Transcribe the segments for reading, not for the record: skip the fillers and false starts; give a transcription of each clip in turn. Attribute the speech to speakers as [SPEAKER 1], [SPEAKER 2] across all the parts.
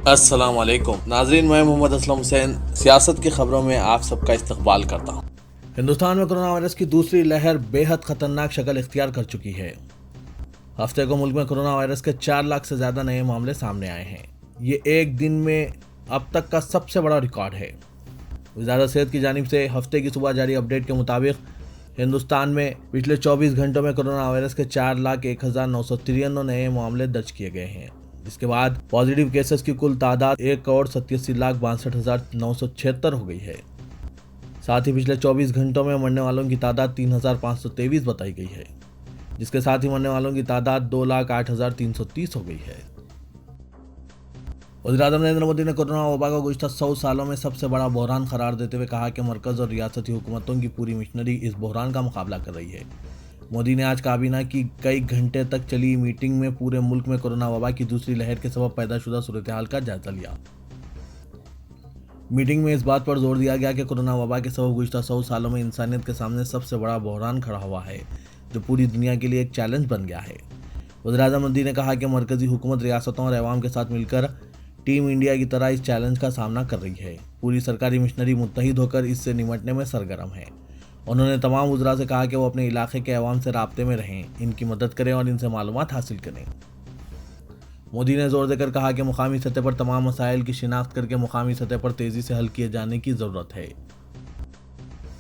[SPEAKER 1] السلام علیکم ناظرین، میں محمد اسلم حسین سیاست کی خبروں میں آپ سب کا استقبال کرتا ہوں۔ ہندوستان میں کرونا وائرس کی دوسری لہر بے حد خطرناک شکل اختیار کر چکی ہے۔ ہفتے کو ملک میں کرونا وائرس کے 4 لاکھ سے زیادہ نئے معاملے سامنے آئے ہیں۔ یہ ایک دن میں اب تک کا سب سے بڑا ریکارڈ ہے۔ وزارت صحت کی جانب سے ہفتے کی صبح جاری اپڈیٹ کے مطابق ہندوستان میں پچھلے 24 گھنٹوں میں کرونا وائرس کے 4,01,993 نئے معاملے درج کیے گئے ہیں۔ اس کے بعد پازیٹیو کیسز کی کل تعداد 1,87,62,976 ہو گئی ہے۔ ساتھ ہی پچھلے 24 گھنٹوں میں مرنے والوں کی تعداد 3,523 بتائی گئی ہے، جس کے ساتھ ہی مرنے والوں کی تعداد 2,08,330 ہو گئی ہے۔ وزیراعظم نریندر مودی نے کورونا وبا کو گزشتہ 100 سالوں میں سب سے بڑا بحران قرار دیتے ہوئے کہا کہ مرکز اور ریاستی حکومتوں کی پوری مشنری اس بحران کا مقابلہ کر رہی ہے۔ مودی نے آج کابینہ کی کئی گھنٹے تک چلی میٹنگ میں پورے ملک میں کورونا وبا کی دوسری لہر کے سبب پیدا شدہ صورتحال کا جائزہ لیا۔ میٹنگ میں اس بات پر زور دیا گیا کہ کورونا وبا کے سبب گزشتہ 100 سالوں میں انسانیت کے سامنے سب سے بڑا بحران کھڑا ہوا ہے، جو پوری دنیا کے لیے ایک چیلنج بن گیا ہے۔ وزیراعظم مودی نے کہا کہ مرکزی حکومت ریاستوں اور عوام کے ساتھ مل کر ٹیم انڈیا کی طرح اس چیلنج کا سامنا کر رہی ہے۔ پوری سرکاری مشنری متحد ہو کر اس سے نمٹنے میں سرگرم ہے۔ انہوں نے تمام وزراء سے کہا کہ وہ اپنے علاقے کے عوام سے رابطے میں رہیں، ان کی مدد کریں اور ان سے معلومات حاصل کریں۔ مودی نے زور دے کر کہا کہ مقامی سطح پر تمام مسائل کی شناخت کر کے مقامی سطح پر تیزی سے حل کیے جانے کی ضرورت ہے۔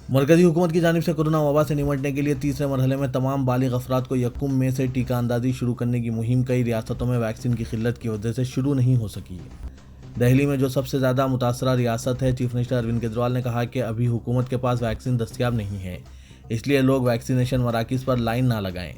[SPEAKER 1] مرکزی حکومت کی جانب سے کورونا وبا سے نمٹنے کے لیے تیسرے مرحلے میں تمام بالغ افراد کو 1 مئی سے ٹیکہ اندازی شروع کرنے کی مہم کئی ریاستوں میں ویکسین کی قلت کی وجہ سے شروع نہیں ہو سکی۔ دہلی میں جو سب سے زیادہ متاثرہ ریاست ہے، چیف منسٹر اروند کیجریوال نے کہا کہ ابھی حکومت کے پاس ویکسین دستیاب نہیں ہے، اس لیے لوگ ویکسینیشن مراکز پر لائن نہ لگائیں۔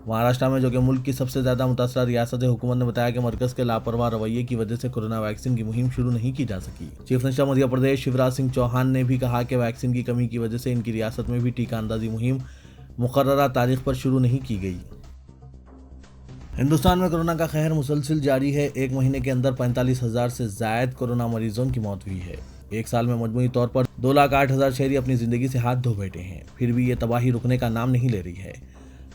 [SPEAKER 1] مہاراشٹر میں، جو کہ ملک کی سب سے زیادہ متاثرہ ریاست ہے، حکومت نے بتایا کہ مرکز کے لاپرواہ رویے کی وجہ سے کورونا ویکسین کی مہم شروع نہیں کی جا سکی۔ چیف منسٹر مدھیہ پردیش شیوراج سنگھ چوہان نے بھی کہا کہ ویکسین کی کمی کی وجہ سے ان کی ریاست میں بھی ٹیکہ اندازی مہم مقررہ تاریخ پر شروع نہیں کی گئی۔ ہندوستان میں کورونا کا قہر مسلسل جاری ہے۔ ایک مہینے کے اندر 45,000 سے زائد کورونا مریضوں کی موت ہوئی ہے۔ ایک سال میں مجموعی طور پر 2,08,000 شہری اپنی زندگی سے ہاتھ دھو بیٹھے ہیں، پھر بھی یہ تباہی رکنے کا نام نہیں لے رہی ہے۔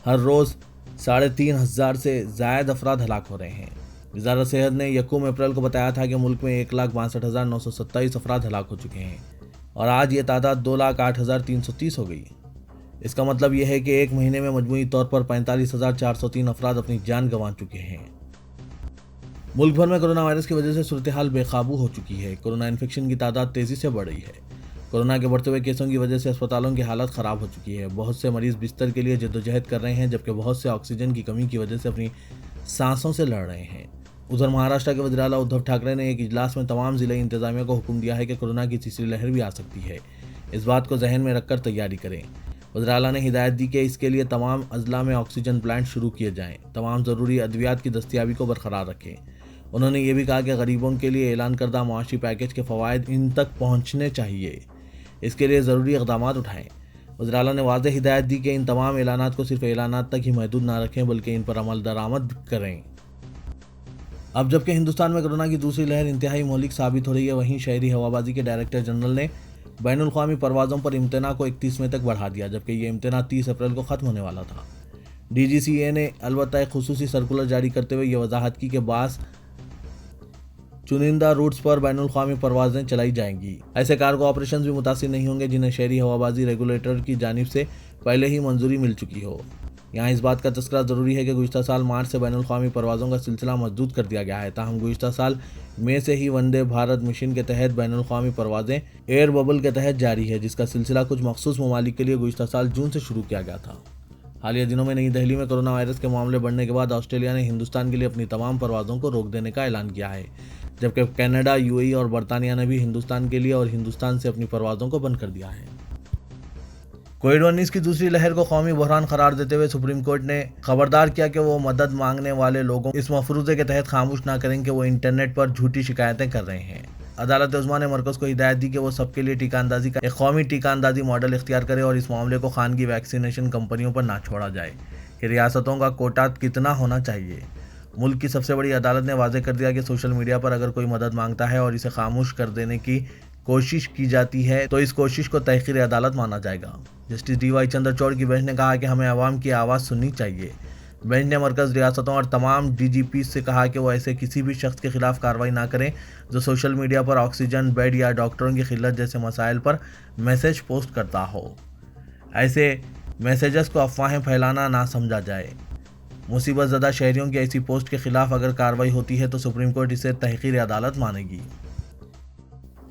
[SPEAKER 1] ہر روز 3,500 سے زائد افراد ہلاک ہو رہے ہیں۔ وزارت صحت نے 1 اپریل کو بتایا تھا کہ ملک میں 1,62,927 افراد ہلاک ہو چکے ہیں اور آج یہ تعداد 2,08,330 ہو گئی۔ اس کا مطلب یہ ہے کہ ایک مہینے میں مجموعی طور پر 45,403 افراد اپنی جان گنوا چکے ہیں۔ ملک بھر میں کورونا وائرس کی وجہ سے صورتحال بے قابو ہو چکی ہے۔ کورونا انفیکشن کی تعداد تیزی سے بڑھ رہی ہے۔ کورونا کے بڑھتے ہوئے کیسوں کی وجہ سے اسپتالوں کی حالت خراب ہو چکی ہے۔ بہت سے مریض بستر کے لیے جدوجہد کر رہے ہیں، جبکہ بہت سے آکسیجن کی کمی کی وجہ سے اپنی سانسوں سے لڑ رہے ہیں۔ ادھر مہاراشٹر کے وزیر اعلیٰ ادھو ٹھاکرے نے ایک اجلاس میں تمام ضلعی انتظامیہ کو حکم دیا ہے کہ کورونا کی تیسری لہر بھی آ سکتی ہے، اس بات کو ذہن میں رکھ کر تیاری کریں۔ وزیر اعلیٰ نے ہدایت دی کہ اس کے لیے تمام اضلاع میں آکسیجن پلانٹ شروع کیے جائیں، تمام ضروری ادویات کی دستیابی کو برقرار رکھیں۔ انہوں نے یہ بھی کہا کہ غریبوں کے لیے اعلان کردہ معاشی پیکیج کے فوائد ان تک پہنچنے چاہیے، اس کے لیے ضروری اقدامات اٹھائیں۔ وزیر اعلیٰ نے واضح ہدایت دی کہ ان تمام اعلانات کو صرف اعلانات تک ہی محدود نہ رکھیں، بلکہ ان پر عمل درآمد کریں۔ اب جبکہ ہندوستان میں کورونا کی دوسری لہر انتہائی مہلک ثابت ہو رہی ہے، وہیں شہری ہوابازی کے ڈائریکٹر جنرل نے بین الاقوامی پروازوں پر امتناع کو 31 مئی تک بڑھا دیا، جبکہ یہ امتناع 30 اپریل کو ختم ہونے والا تھا۔ ڈی جی سی اے نے البتہ ایک خصوصی سرکولر جاری کرتے ہوئے یہ وضاحت کی کہ بعض چنندہ روٹس پر بین الاقوامی پروازیں چلائی جائیں گی۔ ایسے کارگو آپریشنز بھی متاثر نہیں ہوں گے جنہیں شہری ہوابازی ریگولیٹر کی جانب سے پہلے ہی منظوری مل چکی ہو۔ یہاں اس بات کا تذکرہ ضروری ہے کہ گزشتہ سال مارچ سے بین الاقوامی پروازوں کا سلسلہ مسدود کر دیا گیا ہے، تاہم گزشتہ سال مئی سے ہی وندے بھارت مشن کے تحت بین الاقوامی پروازیں ایئر ببل کے تحت جاری ہے، جس کا سلسلہ کچھ مخصوص ممالک کے لیے گزشتہ سال جون سے شروع کیا گیا تھا۔ حالیہ دنوں میں نئی دہلی میں کورونا وائرس کے معاملے بڑھنے کے بعد آسٹریلیا نے ہندوستان کے لیے اپنی تمام پروازوں کو روک دینے کا اعلان کیا ہے، جبکہ کینیڈا، یو اے ای اور برطانیہ نے بھی ہندوستان کے لیے اور ہندوستان سے اپنی پروازوں کو بند کر دیا ہے۔ کووڈ-19 کی دوسری لہر کو قومی بحران قرار دیتے ہوئے سپریم کورٹ نے خبردار کیا کہ وہ مدد مانگنے والے لوگوں اس مفروضے کے تحت خاموش نہ کریں کہ وہ انٹرنیٹ پر جھوٹی شکایتیں کر رہے ہیں۔ عدالت عظمیٰ نے مرکز کو ہدایت دی کہ وہ سب کے لیے ٹیکہ اندازی کا ایک قومی ٹیکہ اندازی ماڈل اختیار کرے اور اس معاملے کو خانگی ویکسینیشن کمپنیوں پر نہ چھوڑا جائے کہ ریاستوں کا کوٹا کتنا ہونا چاہیے۔ ملک کی سب سے بڑی عدالت نے واضح کر دیا کہ سوشل میڈیا پر اگر کوئی مدد مانگتا ہے اور اسے خاموش کر دینے کی کوشش کی جاتی ہے تو اس کوشش کو تحقیر عدالت مانا جائے گا۔ جسٹس ڈی وائی چندرچوڑ کی بینچ نے کہا کہ ہمیں عوام کی آواز سننی چاہیے۔ بینچ نے مرکز، ریاستوں اور تمام ڈی جی پی سے کہا کہ وہ ایسے کسی بھی شخص کے خلاف کارروائی نہ کریں جو سوشل میڈیا پر آکسیجن، بیڈ یا ڈاکٹروں کی قلت جیسے مسائل پر میسج پوسٹ کرتا ہو۔ ایسے میسیجز کو افواہیں پھیلانا نہ سمجھا جائے۔ مصیبت زدہ شہریوں کی ایسی پوسٹ کے خلاف اگر کارروائی ہوتی ہے تو سپریم کورٹ اسے تحقیر عدالت مانے گی۔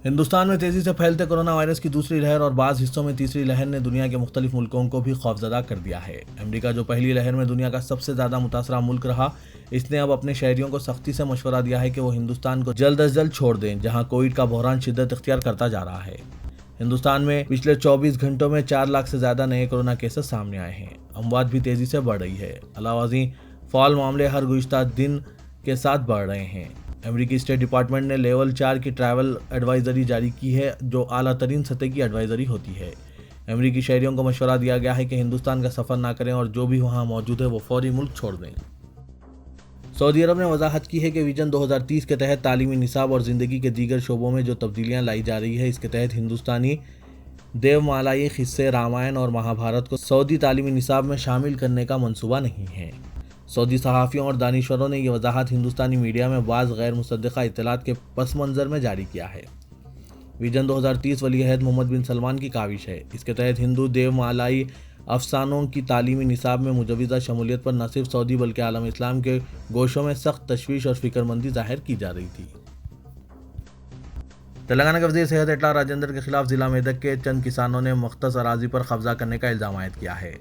[SPEAKER 1] ہندوستان میں تیزی سے پھیلتے کورونا وائرس کی دوسری لہر اور بعض حصوں میں تیسری لہر نے دنیا کے مختلف ملکوں کو بھی خوفزدہ کر دیا ہے۔ امریکہ، جو پہلی لہر میں دنیا کا سب سے زیادہ متاثرہ ملک رہا، اس نے اب اپنے شہریوں کو سختی سے مشورہ دیا ہے کہ وہ ہندوستان کو جلد از جلد چھوڑ دیں، جہاں کووڈ کا بحران شدت اختیار کرتا جا رہا ہے۔ ہندوستان میں پچھلے 24 گھنٹوں میں 4 لاکھ سے زیادہ نئے کورونا کیسز سامنے آئے ہیں۔ اموات بھی تیزی سے بڑھ رہی ہے۔ علاوہ ازیں فعال معاملے ہر گزشتہ دن کے ساتھ بڑھ رہے ہیں۔ امریکی اسٹیٹ ڈپارٹمنٹ نے لیول 4 کی ٹریول ایڈوائزری جاری کی ہے، جو اعلیٰ ترین سطح کی ایڈوائزری ہوتی ہے۔ امریکی شہریوں کو مشورہ دیا گیا ہے کہ ہندوستان کا سفر نہ کریں اور جو بھی وہاں موجود ہے وہ فوری ملک چھوڑ دیں۔ سعودی عرب نے وضاحت کی ہے کہ ویژن 2030 کے تحت تعلیمی نصاب اور زندگی کے دیگر شعبوں میں جو تبدیلیاں لائی جا رہی ہے، اس کے تحت ہندوستانی دیومالائی قصے رامائن اور مہابھارت کو سعودی تعلیمی نصاب میں شامل کرنے کا منصوبہ نہیں ہے۔ سعودی صحافیوں اور دانشوروں نے یہ وضاحت ہندوستانی میڈیا میں بعض غیر مصدقہ اطلاعات کے پس منظر میں جاری کیا ہے۔ ویژن 2030 ولی عہد محمد بن سلمان کی کاوش ہے۔ اس کے تحت ہندو دیومالائی افسانوں کی تعلیمی نصاب میں مجوزہ شمولیت پر نہ صرف سعودی بلکہ عالم اسلام کے گوشوں میں سخت تشویش اور فکر مندی ظاہر کی جا رہی تھی۔ تلنگانہ کے وزیر صحت اٹلا راجندر کے خلاف ضلع میدک کے چند کسانوں نے مختص اراضی پر قبضہ کرنے کا الزام عائد کیا ہے۔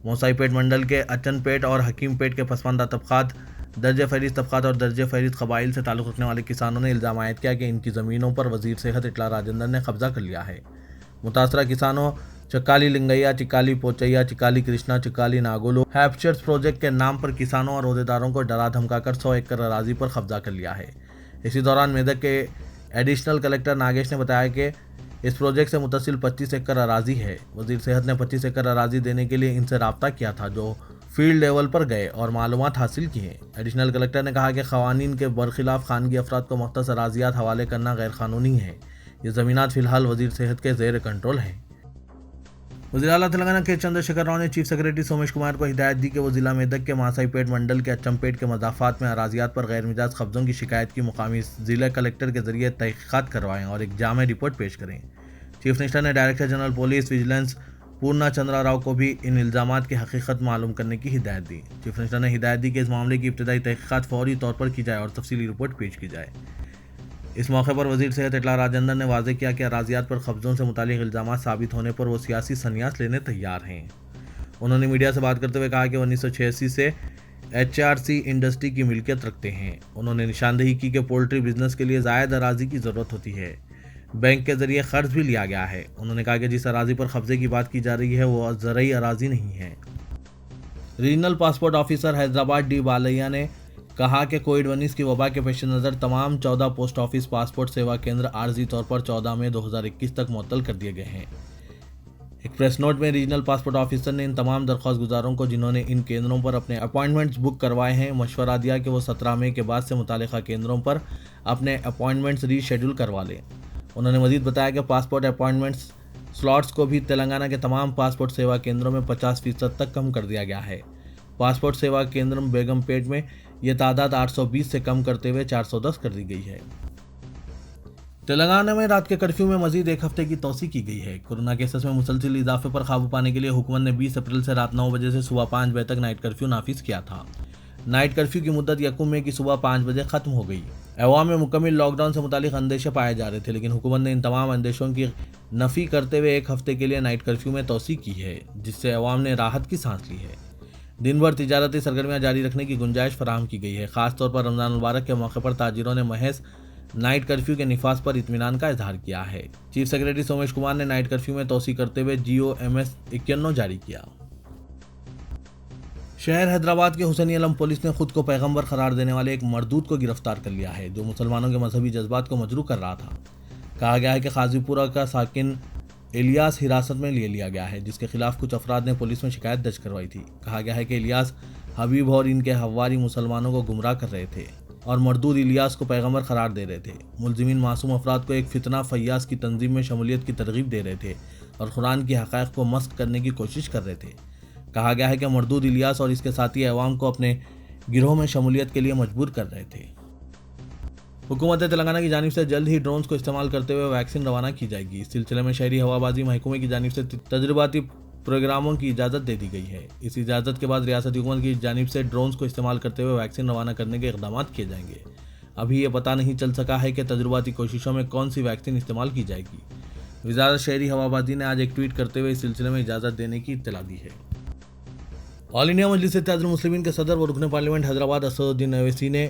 [SPEAKER 1] موسائی پیٹ منڈل کے اچن پیٹ اور حکیم پیٹ کے پسماندہ طبقات، درجہ فہرست طبقات اور درجہ فہرست قبائل سے تعلق رکھنے والے کسانوں نے الزام عائد کیا کہ ان کی زمینوں پر وزیر صحت اٹلا راجندر نے قبضہ کر لیا ہے۔ متاثرہ کسانوں چکالی لنگیا، چکالی پوچیا، چکالی کرشنا، چکالی ناگولو ہیپچرز پروجیکٹ کے نام پر کسانوں اور عہدیداروں کو ڈرا دھمکا کر 100 ایکڑ اراضی پر قبضہ کر لیا ہے۔ اسی دوران میدک کے ایڈیشنل کلکٹر ناگیش نے بتایا کہ اس پروجیکٹ سے متصل 25 ایکڑ اراضی ہے۔ وزیر صحت نے 25 ایکڑ اراضی دینے کے لیے ان سے رابطہ کیا تھا، جو فیلڈ لیول پر گئے اور معلومات حاصل کی ہیں۔ ایڈیشنل کلکٹر نے کہا کہ قوانین کے برخلاف خانگی افراد کو مختص اراضیات حوالے کرنا غیر قانونی ہے۔ یہ زمینات فی الحال وزیر صحت کے زیر کنٹرول ہیں۔ وزیر اعلیٰ تلنگانہ کے چندر شیکھر راؤ نے چیف سیکریٹری سومیش کمار کو ہدایت دی کہ وہ ضلع میدک کے ماسائی پیٹ منڈل کے اچم پیٹ کے مضافات میں اراضیات پر غیر مجاز قبضوں کی شکایت کی مقامی ضلع کلکٹر کے ذریعے تحقیقات کروائیں اور ایک جامع رپورٹ پیش کریں۔ چیف منسٹر نے ڈائریکٹر جنرل پولیس ویجیلنس پورنا چندرا راؤ کو بھی ان الزامات کی حقیقت معلوم کرنے کی ہدایت دی۔ چیف منسٹر نے ہدایت دی کہ اس معاملے کی ابتدائی تحقیقات فوری طور پر کی جائے اور تفصیلی رپورٹ پیش کی جائے۔ اس موقع پر وزیر صحت اٹلا راجندر نے واضح کیا کہ اراضیات پر قبضوں سے متعلق الزامات ثابت ہونے پر وہ سیاسی سنیاس لینے تیار ہیں۔ انہوں نے میڈیا سے بات کرتے ہوئے کہا کہ وہ 1986 سے HRC انڈسٹری کی ملکیت رکھتے ہیں۔ انہوں نے نشاندہی کی کہ پولٹری بزنس کے لیے زائد اراضی کی ضرورت ہوتی ہے۔ بینک کے ذریعے قرض بھی لیا گیا ہے۔ انہوں نے کہا کہ جس اراضی پر قبضے کی بات کی جا رہی ہے وہ زرعی اراضی نہیں ہے۔ Regional passport officer Hyderabad D Balaiah نے کہا کہ کووڈ-19 کی وبا کے پیش نظر تمام 14 post office passport Seva Kendra عارضی طور پر 14 مئی 2021 تک معطل کر دیے گئے ہیں۔ ایک پریس نوٹ میں ریجنل پاسپورٹ آفیسر نے ان تمام درخواست گزاروں کو جنہوں نے ان کیندروں پر اپنے اپائنٹمنٹس بک کروائے ہیں مشورہ دیا کہ وہ 17 مئی کے بعد سے متعلقہ کیندروں پر اپنے اپائنٹمنٹس ری شیڈول کروا لیں۔ انہوں نے مزید بتایا کہ پاسپورٹ اپائنٹمنٹس سلاٹس کو بھی تلنگانہ کے تمام پاسپورٹ سیوا کیندروں میں 50% تک کم کر دیا گیا ہے۔ پاسپورٹ سیوا کیندر بیگم پیٹ میں یہ تعداد 820 سے کم کرتے ہوئے 410 کر دی گئی ہے۔ تلنگانہ میں رات کے کرفیو میں مزید ایک ہفتے کی توسیع کی گئی ہے۔ کورونا کیسز میں مسلسل اضافے پر قابو پانے کے لیے حکومت نے 20 اپریل سے رات 9 بجے سے صبح 5 بجے تک نائٹ کرفیو نافذ کیا تھا۔ نائٹ کرفیو کی مدت 1 مئی کی صبح 5 بجے ختم ہو گئی۔ عوام میں مکمل لاک ڈاؤن سے متعلق اندیشے پائے جا رہے تھے، لیکن حکومت نے ان تمام اندیشوں کی نفی کرتے ہوئے ایک ہفتے کے لیے نائٹ کرفیو میں توسیع کی ہے، جس سے عوام نے راحت کی سانس لی ہے۔ دن بھر تجارتی سرگرمیاں جاری رکھنے کی گنجائش فراہم کی گئی ہے۔ خاص طور پر رمضان المبارک کے موقع پر تاجروں نے محض نائٹ کرفیو کے نفاذ پر اطمینان کا اظہار کیا ہے۔ چیف سیکریٹری سومیش کمار نے نائٹ کرفیو میں توسیع کرتے ہوئے GOMS 51 جاری کیا۔ شہر حیدرآباد کے حسینی علم پولیس نے خود کو پیغمبر قرار دینے والے ایک مردود کو گرفتار کر لیا ہے، جو مسلمانوں کے مذہبی جذبات کو مجروح کر رہا تھا۔ کہا گیا ہے کہ قاضی پورہ کا ساکن الیاس حراست میں لیا گیا ہے، جس کے خلاف کچھ افراد نے پولیس میں شکایت درج کروائی تھی۔ کہا گیا ہے کہ الیاس حبیب اور ان کے حواری مسلمانوں کو گمراہ کر رہے تھے اور مردود الیاس کو پیغمبر قرار دے رہے تھے۔ ملزمین معصوم افراد کو ایک فتنہ فیاض کی تنظیم میں شمولیت کی ترغیب دے رہے تھے اور قرآن کی حقائق کو مسخ کرنے کی کوشش کر رہے تھے۔ کہا گیا ہے کہ مردود الیاس اور اس کے ساتھی عوام کو اپنے گروہ میں شمولیت کے لیے مجبور کر رہے تھے۔ حکومت تلنگانہ کی جانب سے جلد ہی ڈرونز کو استعمال کرتے ہوئے ویکسین روانہ کی جائے گی۔ اس سلسلے میں شہری ہوابازی محکمے کی جانب سے تجرباتی پروگراموں کی اجازت دے دی گئی ہے۔ اس اجازت کے بعد ریاستی حکومت کی جانب سے ڈرونز کو استعمال کرتے ہوئے ویکسین روانہ کرنے کے اقدامات کیے جائیں گے۔ ابھی یہ پتہ نہیں چل سکا ہے کہ تجرباتی کوششوں میں کون سی ویکسین استعمال کی جائے گی۔ وزارت شہری ہوابازی نے آج ایک ٹویٹ کرتے ہوئے اس سلسلے میں اجازت دینے کی اطلاع دی ہے۔ آل انڈیا مجلس اتحاد المسلمین کے صدر و رکن پارلیمنٹ حیدرآباد اسد الدین اویسی نے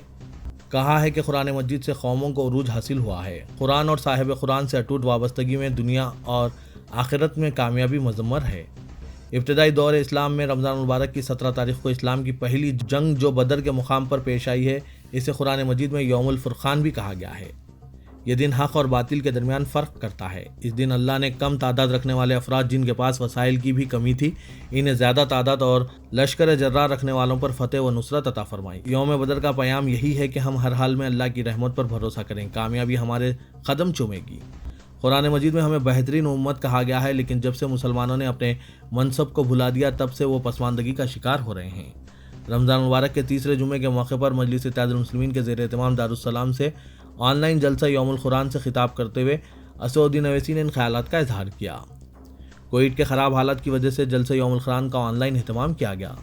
[SPEAKER 1] کہا ہے کہ قرآن مجید سے قوموں کو عروج حاصل ہوا ہے۔ قرآن اور صاحب قرآن سے اٹوٹ وابستگی میں دنیا اور آخرت میں کامیابی مضمر ہے۔ ابتدائی دور اسلام میں رمضان المبارک کی 17 تاریخ کو اسلام کی پہلی جنگ جو بدر کے مقام پر پیش آئی ہے، اسے قرآن مجید میں یوم الفرقان بھی کہا گیا ہے۔ یہ دن حق اور باطل کے درمیان فرق کرتا ہے۔ اس دن اللہ نے کم تعداد رکھنے والے افراد جن کے پاس وسائل کی بھی کمی تھی، انہیں زیادہ تعداد اور لشکر جرار رکھنے والوں پر فتح و نصرت عطا فرمائی۔ یوم بدر کا پیام یہی ہے کہ ہم ہر حال میں اللہ کی رحمت پر بھروسہ کریں، کامیابی ہمارے قدم چومے گی۔ قرآن مجید میں ہمیں بہترین امت کہا گیا ہے، لیکن جب سے مسلمانوں نے اپنے منصب کو بھلا دیا تب سے وہ پسماندگی کا شکار ہو رہے ہیں۔ رمضان مبارک کے تیسرے جمعے کے موقع پر مجلس اتحاد المسلمین کے زیر اہتمام دارالسلام سے آن لائن جلسہ یوم القرآن سے خطاب کرتے ہوئے اسد الدین اویسی نے ان خیالات کا اظہار کیا۔ کووڈ کے خراب حالات کی وجہ سے جلسہ یوم القرآن کا آن لائن اہتمام کیا گیا۔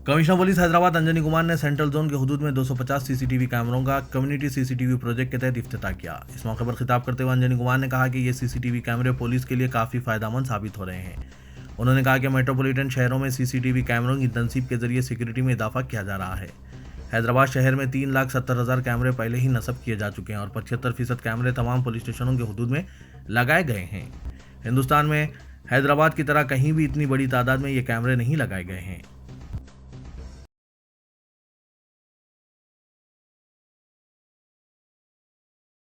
[SPEAKER 1] کمشنر پولیس حیدرآباد انجنی کمار نے سینٹرل زون کے حدود میں 250 سی سی ٹی وی کیمروں کا کمیونٹی سی سی ٹی وی پروجیکٹ کے تحت افتتاح کیا۔ اس موقع پر خطاب کرتے ہوئے انجنی کمار نے کہا کہ یہ سی سی ٹی وی کیمرے پولیس کے لیے کافی فائدہ مند ثابت ہو رہے ہیں۔ انہوں نے کہا کہ میٹروپولیٹن شہروں میں سی سی ٹی وی کیمروں کی تنصیب کے ذریعے سیکورٹی میں اضافہ کیا جا رہا ہے۔ حیدرآباد شہر میں 3,70,000 کیمرے پہلے ہی نصب کیے جا چکے ہیں اور 75% کیمرے تمام پولیس اسٹیشنوں کے حدود میں لگائے گئے ہیں۔ ہندوستان میں حیدرآباد کی طرح کہیں بھی اتنی بڑی تعداد میں یہ کیمرے نہیں لگائے گئے ہیں۔